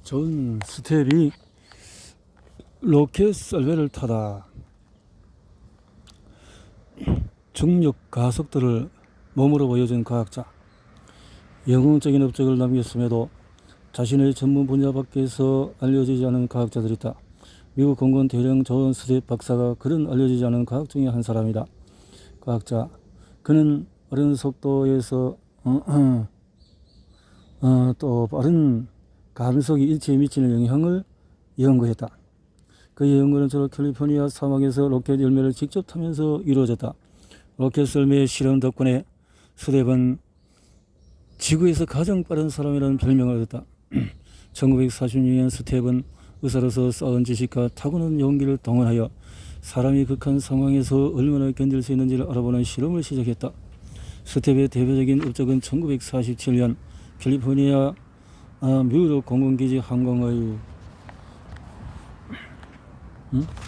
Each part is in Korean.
존 스텝이 로켓 썰매를 타다 중력 가속도를 몸으로 보여준 과학자. 영웅적인 업적을 남겼음에도 자신의 전문 분야 밖에서 알려지지 않은 과학자들이 있다. 미국 공군 대령 존 스텝 박사가 그런 알려지지 않은 과학 중에 한 사람이다. 과학자. 그는 빠른 속도에서 또 빠른 감속이 일체에 미치는 영향을 연구했다. 그의 연구는 주로 캘리포니아 사막에서 로켓 열매를 직접 타면서 이루어졌다. 로켓 썰매 실험 덕분에 스텝은 지구에서 가장 빠른 사람이라는 별명을 얻었다. 1946년 스텝은 의사로서 쌓은 지식과 타고난 용기를 동원하여 사람이 극한 상황에서 얼마나 견딜 수 있는지를 알아보는 실험을 시작했다. 스텝의 대표적인 업적은 1947년 캘리포니아 뮤르 공군기지 항공의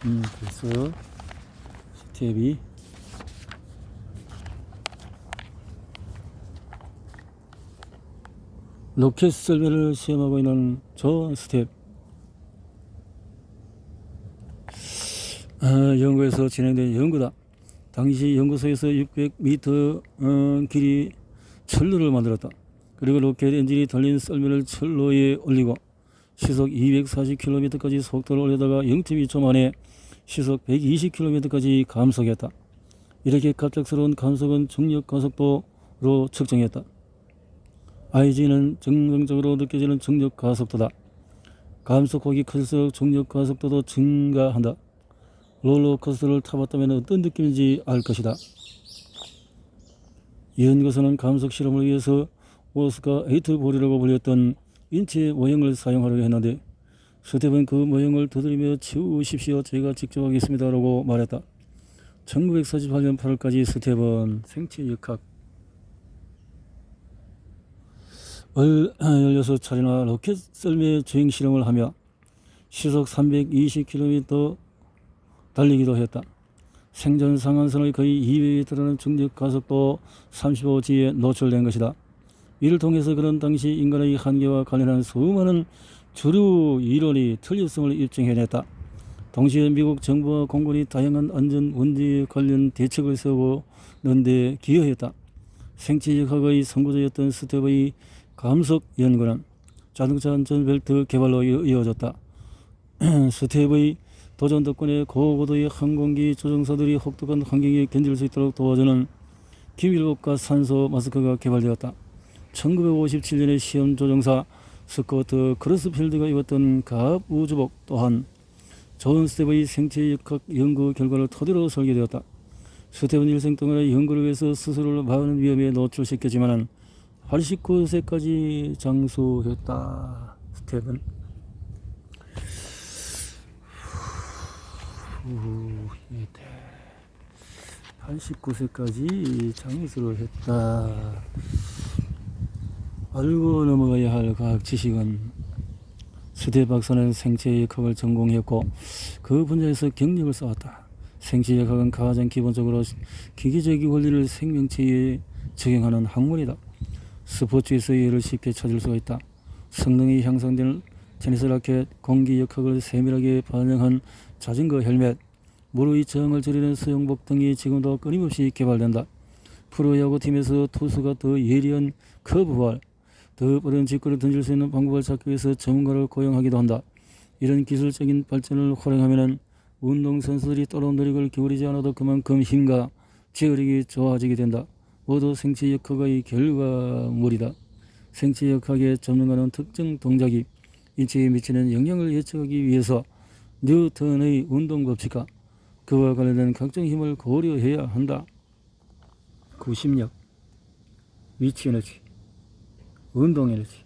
그래서 스텝이 로켓 썰매를 시험하고 있는 존 스텝. 연구에서 진행된 연구다. 당시 연구소에서 600m 길이 철로를 만들었다. 그리고 로켓 엔진이 달린 썰매를 철로에 올리고 시속 240km까지 속도를 올리다가 0.2초 만에 시속 120km까지 감속했다. 이렇게 갑작스러운 감속은 중력 가속도로 측정했다. IG는 정상적으로 느껴지는 중력 가속도다. 감속폭이 클수록 중력 가속도도 증가한다. 롤러코스터를 타봤다면 어떤 느낌인지 알 것이다. 연구소는 감속 실험을 위해서 오스카 8볼이라고 불렸던 인체 모형을 사용하려고 했는데 스텝은 그 모형을 두드리며 치우십시오. 제가 직접 하겠습니다 라고 말했다. 1948년 8월까지 스텝은 생체역학 16차례나 로켓 썰매 주행 실험을 하며 시속 320km 달리기도 했다. 생존 상한선의 거의 2배에 달하는 중력 가속도 35G에 노출된 것이다. 이를 통해서 그런 당시 인간의 한계와 관련한 수많은 주류 이론이 틀렸음을 입증해냈다. 동시에 미국 정부와 공군이 다양한 안전 문제에 관련 대책을 세우는 데 기여했다. 생체역학의 선구자였던 스텝의 감속 연구는 자동차 안전벨트 개발로 이어졌다. 스텝의 도전 덕분에 고고도의 항공기 조종사들이 혹독한 환경에 견딜 수 있도록 도와주는 기밀복과 산소 마스크가 개발되었다. 1957년에 시험 조종사 스코트 크로스필드가 입었던 가압 우주복 또한 존 스텝의 생체역학 연구 결과를 토대로 설계되었다. 스텝은 일생 동안의 연구를 위해서 스스로를 많은 위험에 노출시켰지만 89세까지 장수했다. 스텝은 89세까지 장수를 했다. 알고 넘어가야 할 과학 지식은 스텝 박사는 생체역학을 전공했고 그 분야에서 경력을 쌓았다. 생체역학은 가장 기본적으로 기계적인 원리를 생명체에 적용하는 학문이다. 스포츠에서 예를 쉽게 찾을 수가 있다. 성능이 향상된 테니스 라켓, 공기 역학을 세밀하게 반영한 자전거 헬멧, 물의 저항을 줄이는 수영복 등이 지금도 끊임없이 개발된다. 프로야구팀에서 투수가 더 예리한 커브볼, 더 빠른 직구를 던질 수 있는 방법을 찾기 위해서 전문가를 고용하기도 한다. 이런 기술적인 발전을 활용하면 운동선수들이 따로 노력을 기울이지 않아도 그만큼 힘과 제어력이 좋아지게 된다. 모두 생체역학의 결과물이다. 생체역학의 전문가는 특정 동작이 인체에 미치는 영향을 예측하기 위해서 뉴턴의 운동법칙과 그와 관련된 각종 힘을 고려해야 한다. 구심력, 위치에너지, 운동에너지,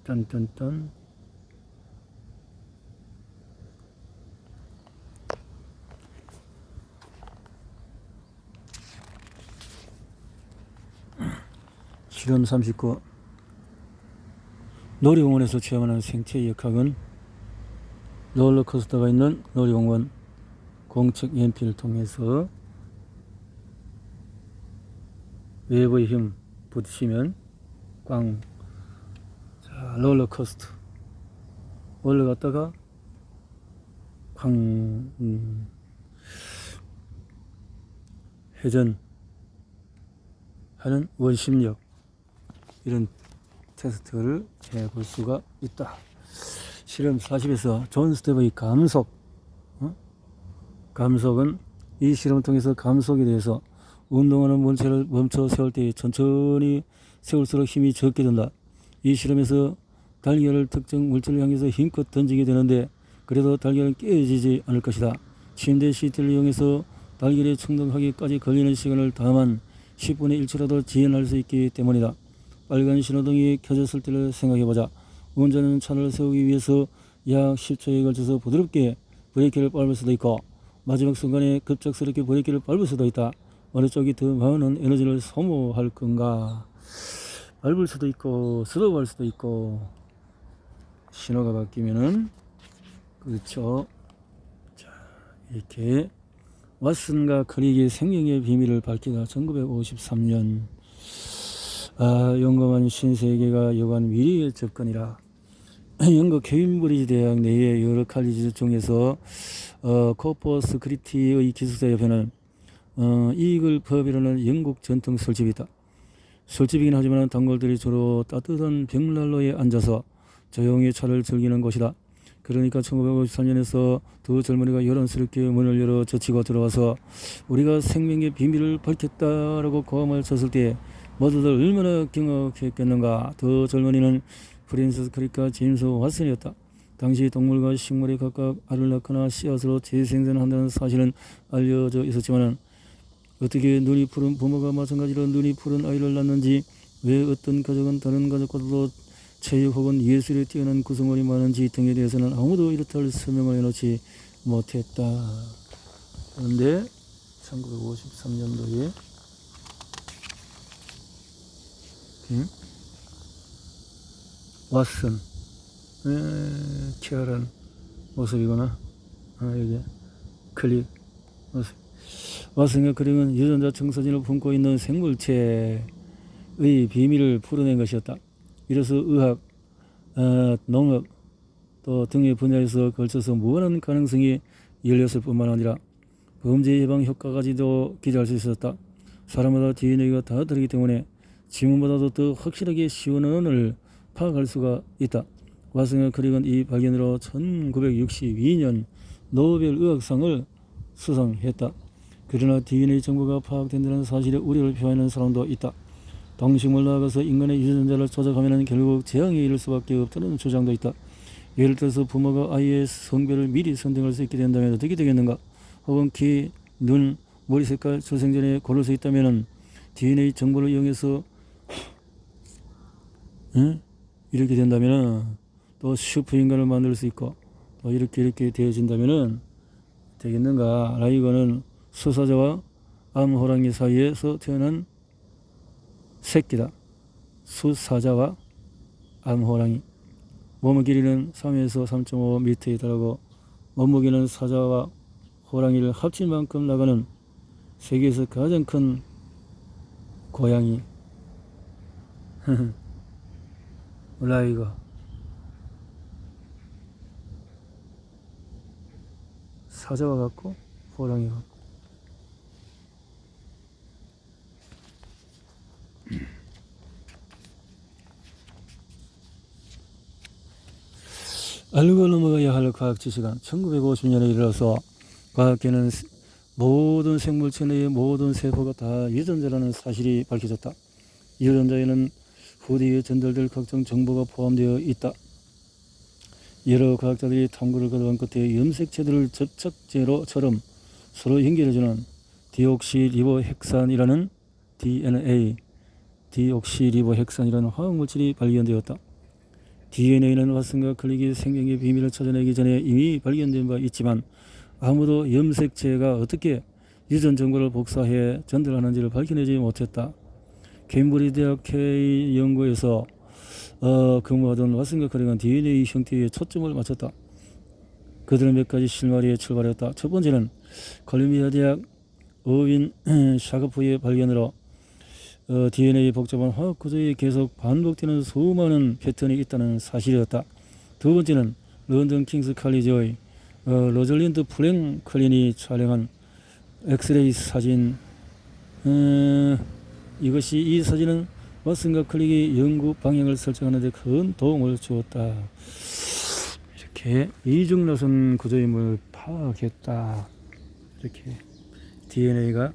딴딴딴. 실험 39. 놀이공원에서 체험하는 생체역학은 롤러코스터가 있는 놀이공원 공측 연필을 통해서 외부의 힘 붙이면 꽝. 자, 롤러코스터 올라갔다가 회전하는 원심력, 이런 테스트를 해볼 수가 있다. 실험 40에서 존 스텝의 감속, 감속은 이 실험을 통해서 감속에 대해서 운동하는 물체를 멈춰 세울 때 천천히 세울수록 힘이 적게 든다. 이 실험에서 달걀을 특정 물체를 향해서 힘껏 던지게 되는데 그래도 달걀은 깨지지 않을 것이다. 침대 시트를 이용해서 달걀에 충돌하기까지 걸리는 시간을 다만 10분의 1초라도 지연할 수 있기 때문이다. 빨간 신호등이 켜졌을 때를 생각해보자. 운전하는 차를 세우기 위해서 약 10초에 걸쳐서 부드럽게 브레이크를 밟을 수도 있고 마지막 순간에 급작스럽게 브레이크를 밟을 수도 있다. 어느 쪽이 더 많은 에너지를 소모할 건가? 밟을 수도 있고 스톱할 수도 있고. 신호가 바뀌면은, 그렇죠. 자, 이렇게 왓슨과 크릭의 생명의 비밀을 밝히다. 1953년. 영검한 신세계가 요구한 미래의 접근이라. 영국 케임브리지 대학 내의 여러 칼리지 중에서 코퍼스 크리티의 기숙사 옆에는 이글 펍이라는 영국 전통 술집이 있다. 술집이긴 하지만 단골들이 주로 따뜻한 벽난로에 앉아서 조용히 차를 즐기는 곳이다. 그러니까 1953년에서 두 젊은이가 요란스럽게 문을 열어 젖히고 들어와서 우리가 생명의 비밀을 밝혔다라고 고함을 쳤을 때 모두들 얼마나 경악했겠는가. 더 젊은이는 프랜시스 크릭과 제임스 왓슨이었다. 당시 동물과 식물이 각각 알을 낳거나 씨앗으로 재생산한다는 사실은 알려져 있었지만 어떻게 눈이 푸른 부모가 마찬가지로 눈이 푸른 아이를 낳는지, 왜 어떤 가족은 다른 가족과도 체육 혹은 예술에 뛰어난 구성원이 많은지 등에 대해서는 아무도 이렇다 할 설명을 해놓지 못했다. 그런데 1953년도에 왓슨, 쾌활한 모습이구나. 이게 클릭 모습. 왓슨과 크릭은 유전자 청소진을 품고 있는 생물체의 비밀을 풀어낸 것이었다. 이로써 의학, 농업 또 등의 분야에서 걸쳐서 무한한 가능성이 열렸을 뿐만 아니라 범죄 예방 효과까지도 기대할 수 있었다. 사람마다 DNA가 다 다르기 때문에 지문보다도 더 확실하게 시원한을 파악할 수가 있다. 왓슨과 크릭은 이 발견으로 1962년 노벨 의학상을 수상했다. 그러나 DNA 정보가 파악된다는 사실에 우려를 표하는 사람도 있다. 동식물 나아가서 인간의 유전자를 조작하면 결국 재앙에 이를 수밖에 없다는 주장도 있다. 예를 들어서 부모가 아이의 성별을 미리 선정할 수 있게 된다면 어떻게 되겠는가? 혹은 키, 눈, 머리 색깔, 출생 전에 고를 수 있다면 DNA 정보를 이용해서 이렇게 된다면 또 슈퍼인간을 만들 수 있고 또 이렇게 되어진다면 되겠는가? 라이거는 수사자와 암호랑이 사이에서 태어난 새끼다. 수사자와 암호랑이. 몸의 길이는 3에서 3.5m에 달하고 몸무게는 사자와 호랑이를 합친 만큼 나가는 세계에서 가장 큰 고양이. 라이거. 사자와 같고 호랑이와 같고. 알고 넘어가야 할 과학 지식은 1950년에 이르러서 과학계는 모든 생물체 내의 모든 세포가 다 유전자라는 사실이 밝혀졌다. 유전자에는 후대에 전달될 각종 정보가 포함되어 있다. 여러 과학자들이 탐구를 거듭한 끝에 염색체들을 접착제로처럼 서로 연결해주는 디옥시리보핵산이라는 DNA, 디옥시리보핵산이라는 화학물질이 발견되었다. DNA는 왓슨과 클릭이 생명의 비밀을 찾아내기 전에 이미 발견된 바 있지만 아무도 염색체가 어떻게 유전 정보를 복사해 전달하는지를 밝혀내지 못했다. 케임브리지 대학 K 연구에서 근무하던 왓슨과 클릭은 DNA 형태에 초점을 맞췄다. 그들은 몇 가지 실마리에 출발했다. 첫 번째는 콜롬비아 대학 어윈 샤가프의 발견으로 DNA 복잡한 화학 구조에 계속 반복되는 수많은 패턴이 있다는 사실이었다. 두 번째는 런던 킹스 칼리지의 로즐린드 프랭클린이 촬영한 엑스레이 사진. 이 사진은 왓슨과 클릭이 연구 방향을 설정하는 데 큰 도움을 주었다. 이렇게 이중나선 구조임을 파악했다. 이렇게 DNA가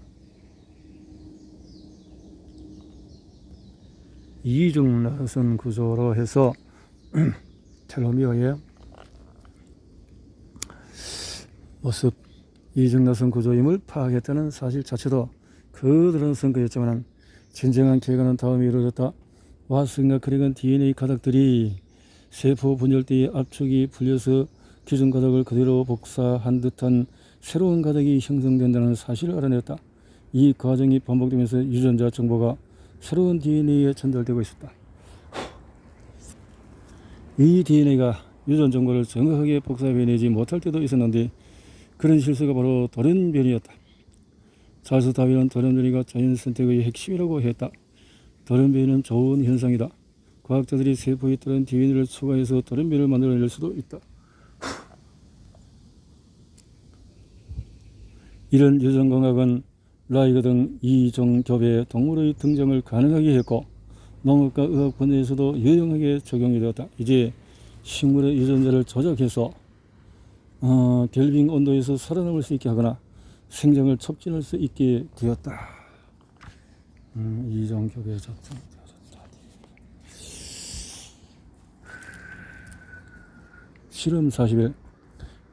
이중나선 구조로 해서 텔로미어의 모습, 이중나선 구조임을 파악했다는 사실 자체도 그들은 선거였지만 진정한 개간은 다음에 이루어졌다. 왓슨과 크릭은 DNA 가닥들이 세포 분열대의 압축이 풀려서 기존 가닥을 그대로 복사한 듯한 새로운 가닥이 형성된다는 사실을 알아냈다. 이 과정이 반복되면서 유전자 정보가 새로운 DNA에 전달되고 있었다. 이 DNA가 유전 정보를 정확하게 복사해내지 못할 때도 있었는데 그런 실수가 바로 돌연변이였다. 찰스 다윈은 돌연변이가 자연 선택의 핵심이라고 했다. 돌연변이는 좋은 현상이다. 과학자들이 세포에 따른 DNA를 추가해서 돌연변이를 만들어낼 수도 있다. 이런 유전공학은 라이거 등 이종겹의 동물의 등장을 가능하게 했고 농업과 의학 분야에서도 유용하게 적용이 되었다. 이제 식물의 유전자를 조작해서 결빙 온도에서 살아남을 수 있게 하거나 생장을 촉진할 수 있게 되었다. 이종겹의 작성. 실험 40일.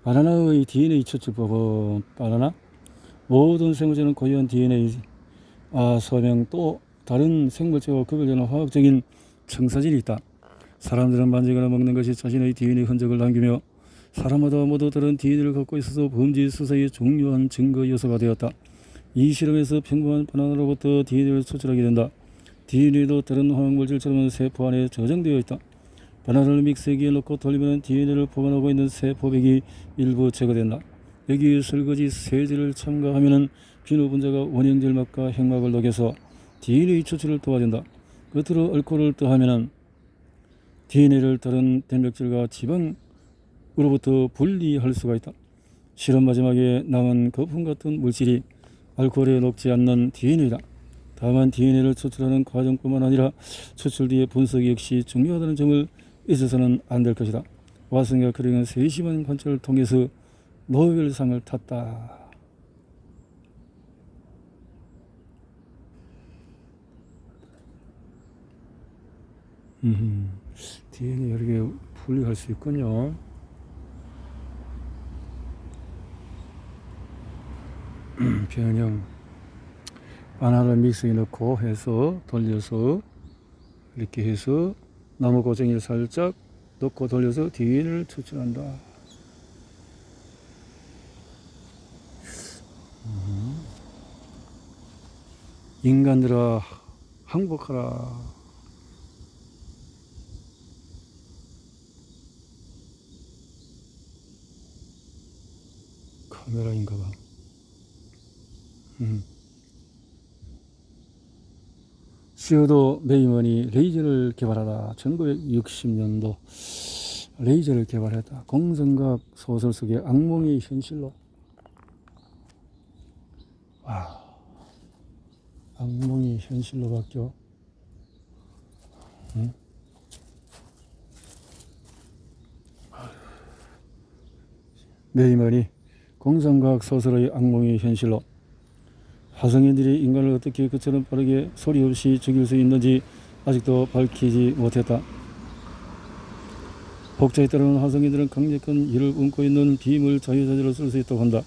바나나의 DNA 추출법은 바나나 모든 생물체는 고유한 DNA 소명 또 다른 생물체와 구별되는 화학적인 청사진이 있다. 사람들은 만지거나 먹는 것이 자신의 DNA 흔적을 남기며 사람마다 모두 다른 DNA를 갖고 있어서 범죄 수사의 중요한 증거 요소가 되었다. 이 실험에서 평범한 바나나로부터 DNA를 추출하게 된다. DNA도 다른 화학물질처럼 세포 안에 저장되어 있다. 바나나를 믹서기에 넣고 돌리면 DNA를 보관하고 있는 세포백이 일부 제거된다. 여기에 설거지 세제를 첨가하면 비누 분자가 원형질 막과 핵막을 녹여서 DNA 추출을 도와준다. 끝으로 알코올을 더하면 DNA를 다른 단백질과 지방으로부터 분리할 수가 있다. 실험 마지막에 남은 거품 같은 물질이 알코올에 녹지 않는 DNA다. 다만 DNA를 추출하는 과정뿐만 아니라 추출 뒤의 분석 역시 중요하다는 점을 잊어서는 안 될 것이다. 왓슨과 크릭은 세심한 관찰을 통해서 노벨상을 탔다. DNA 여러 개 분리할 수 있군요. 변형. 바나나를 믹서기에 넣고 해서 돌려서 이렇게 해서 나무 고쟁이를 살짝 넣고 돌려서 DNA를 추출한다. 인간들아 항복하라. 카메라인가봐. 시어도 메이먼이 레이저를 개발하다. 1960년도 레이저를 개발했다. 공상과학 소설 속의 악몽이 현실로. 와, 악몽이 현실로 바뀌어. 메이먼이 공상과학 소설의 악몽이 현실로. 화성인들이 인간을 어떻게 그처럼 빠르게 소리 없이 죽일 수 있는지 아직도 밝히지 못했다. 복자에 따르는 화성인들은 강력한 열을 뿜고 있는 빔을 자유자재로 쓸 수 있다고 한다.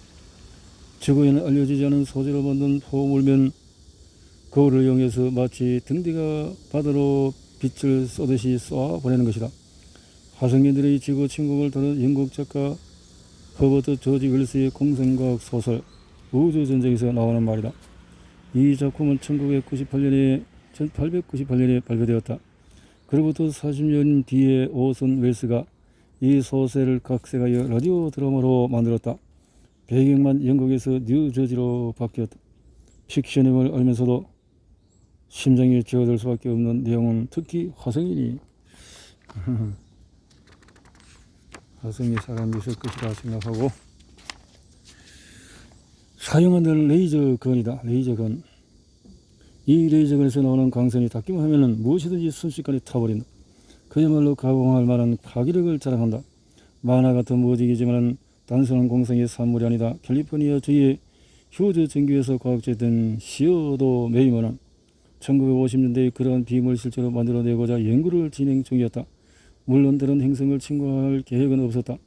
지구에는 알려지지 않은 소재로 만든 포물면 거울을 이용해서 마치 등대가 바다로 빛을 쏘듯이 쏘아보내는 것이다. 화성인들의 지구 침공을 다룬 영국 작가 허버트 조지 웰스의 공상과학 소설 우주전쟁에서 나오는 말이다. 이 작품은 1898년에 발표되었다. 그로부터 40년 뒤에 오슨 웰스가 이 소설을 각색하여 라디오 드라마로 만들었다. 배경만 영국에서 뉴저지로 바뀌었다. 픽션임을 알면서도 심장이 뛰어들 수밖에 없는 내용은 특히 화성인이 가성비 사람이 있을 것이라 생각하고, 사용하는 레이저건이다. 레이저건. 이 레이저건에서 나오는 광선이 닿기만 하면은 무엇이든지 순식간에 타버린다. 그야말로 가공할 만한 파괴력을 자랑한다. 만화 같은 무지개지만은 단순한 공상의 산물이 아니다. 캘리포니아 주의 휴즈 전기회사 과학자였던 시어도 메이머는 1950년대에 그러한 빔을 실제로 만들어내고자 연구를 진행 중이었다. 물론 다른 행성을 침공할 계획은 없었다.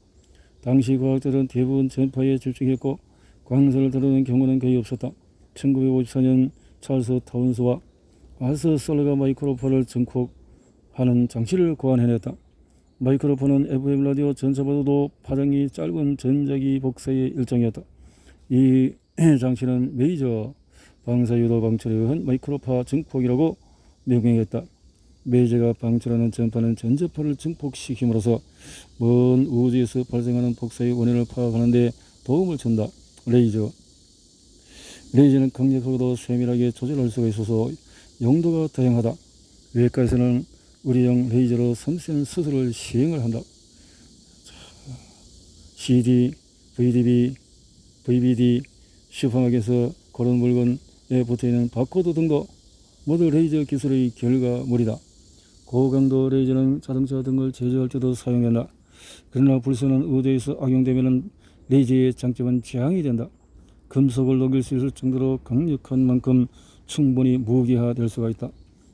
당시 과학자들은 대부분 전파에 집중했고 광선을 다루는 경우는 거의 없었다. 1954년 찰스 타운스와 아서 솔러가 마이크로폰을 증폭하는 장치를 고안해냈다. 마이크로폰은 FM 라디오 전차보다도 파장이 짧은 전자기 복사의 일종이었다. 이 장치는 메이저 방사유도 방출에 의한 마이크로파 증폭이라고 명명했다. 메이저가 방출하는 전파는 전자파를 증폭시킴으로써 먼 우주에서 발생하는 복사의 원인을 파악하는 데 도움을 준다. 레이저. 레이저는 강력하고도 세밀하게 조절할 수가 있어서 용도가 다양하다. 외과에서는 의료용 레이저로 섬세한 수술을 시행을 한다. CD, VDB, VBD, 슈퍼마켓에서 그런 물건에 붙어있는 바코드 등도 모두 레이저 기술의 결과물이다. 고강도 레이저는 자동차 등을 제조할 때도 사용된다. 그러나 불선한 우주에서 악용되면 레이저의 장점은 재앙이 된다. 금속을 녹일 수 있을 정도로 강력한 만큼 충분히 무기화될 수가 있다.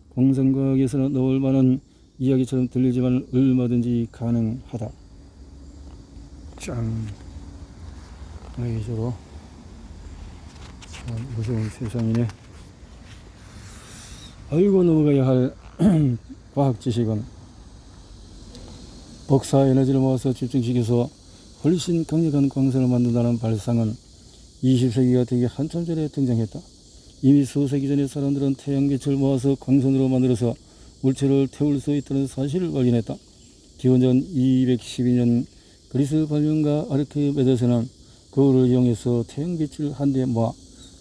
공상과학에서는 넣을 만한 이야기처럼 들리지만 얼마든지 가능하다. 짱. 레이저로. 참 무서운 세상이네. 알고 넘어가야 할 과학 지식은 복사 에너지를 모아서 집중시켜서 훨씬 강력한 광선을 만든다는 발상은 20세기가 되기 한참 전에 등장했다. 이미 수세기 전에 사람들은 태양빛을 모아서 광선으로 만들어서 물체를 태울 수 있다는 사실을 발견했다. 기원전 212년 그리스 발명가 아르키메데스는 그거를 이용해서 태양빛을 한데 모아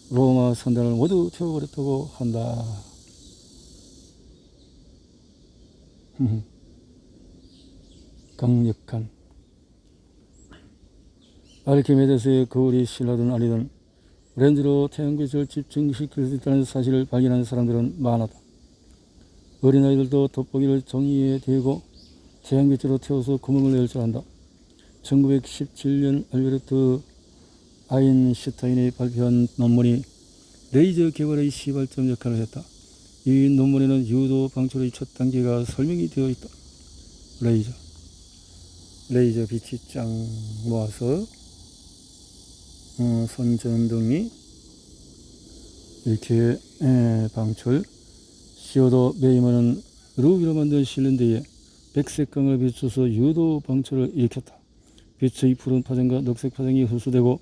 로마 선단을 모두 태워버렸다고 한다. 강력한 아르키메데스의 거울이 신라든 아니든 렌즈로 태양빛을 집중시킬 수 있다는 사실을 발견한 사람들은 많았다. 어린아이들도 돋보기를 종이에 대고 태양빛으로 태워서 구멍을 낼 줄 안다. 1917년 알베르트 아인슈타인이 발표한 논문이 레이저 개발의 시발점 역할을 했다. 이 논문에는 유도 방출의 첫 단계가 설명이 되어 있다. 레이저 빛이 짱 모아서 선전등이 이렇게 방출. 시어도 메이머는 루비로 만든 실린더에 백색광을 비춰서 유도 방출을 일으켰다. 빛의 푸른 파장과 녹색 파장이 흡수되고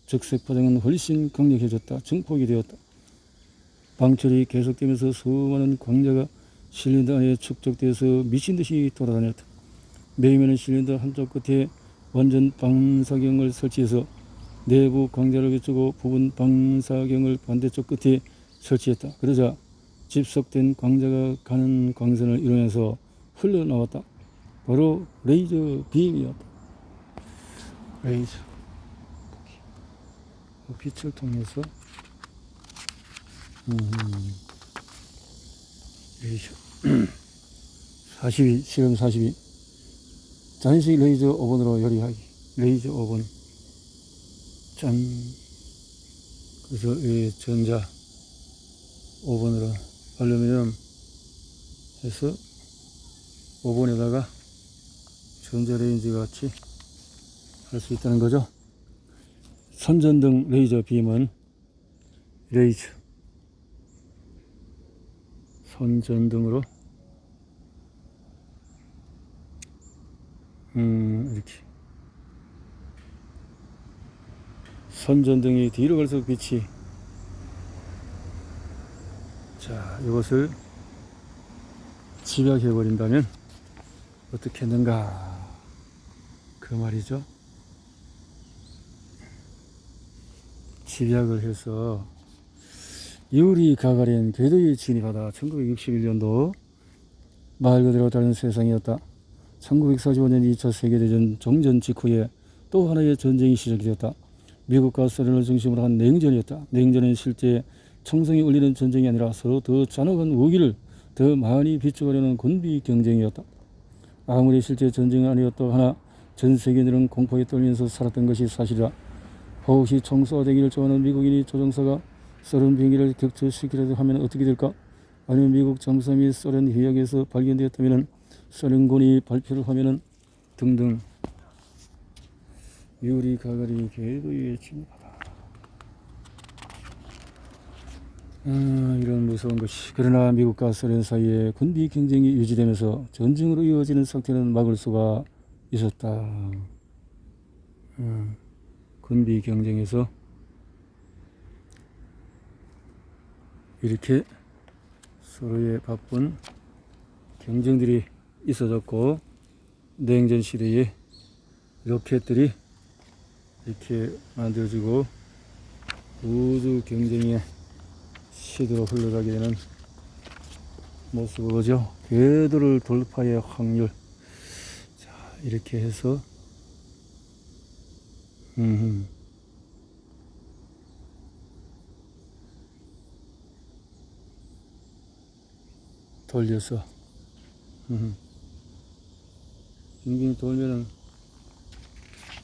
적색 파장은 훨씬 강력해졌다. 증폭이 되었다. 방출이 계속되면서 수많은 광자가 실린더 안에 축적되어서 미친듯이 돌아다녔다. 메이머는 실린더 한쪽 끝에 완전 방사경을 설치해서 내부 광자를 비추고 부분 방사경을 반대쪽 끝에 설치했다. 그러자 집속된 광자가 가는 광선을 이루면서 흘러나왔다. 바로 레이저 빔이었다. 레이저. 빛을 통해서 레이저. 42, 실험 42. 전식 레이저 오븐으로 요리하기. 레이저 오븐. 짠. 그래서 이 전자 오븐으로 알루미늄 해서 오븐에다가 전자레인지 같이 할 수 있다는 거죠. 선전등 레이저 빔은 레이저 선전등으로 이렇게 선전등이 뒤로 갈수록 빛이 자 이것을 집약해 버린다면 어떻게 했는가 그 말이죠. 집약을 해서 유리 가가린 궤도에 진입하다. 1961년도 말 그대로 다른 세상이었다. 1945년 2차 세계대전 정전 직후에 또 하나의 전쟁이 시작이 되었다. 미국과 소련을 중심으로 한 냉전이었다. 냉전은 실제 청성이 울리는 전쟁이 아니라 서로 더 잔혹한 무기를 더 많이 비축하려는 군비 경쟁이었다. 아무리 실제 전쟁은 아니었다고 하나 전 세계인들은 공포에 떨면서 살았던 것이 사실이다. 혹시 총소화되기를 좋아하는 미국인이 조종사가 소련 비행기를 격추시키려고 하면 어떻게 될까? 아니면 미국 잠수함이 소련 해역에서 발견되었다면 소련군이 발표를 하면 등등. 유리 가가리 궤도에 침입하다. 이런 무서운 것이. 그러나 미국과 소련 사이에 군비 경쟁이 유지되면서 전쟁으로 이어지는 상태는 막을 수가 있었다. 군비 경쟁에서 이렇게 서로의 바쁜 경쟁들이 있어졌고, 냉전 시대에 로켓들이 이렇게 만들어지고 우주 경쟁의 시대로 흘러가게 되는 모습을 보죠. 궤도를 돌파의 확률. 자, 이렇게 해서 돌려서 빙빙 돌면은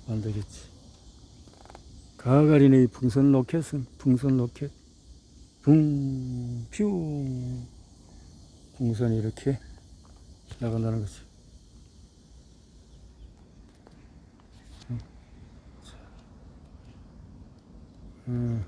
안 되겠지. 가가린의 풍선 로켓은 풍선 로켓 붕퓨 풍선이 이렇게 나간다는 거지. 자,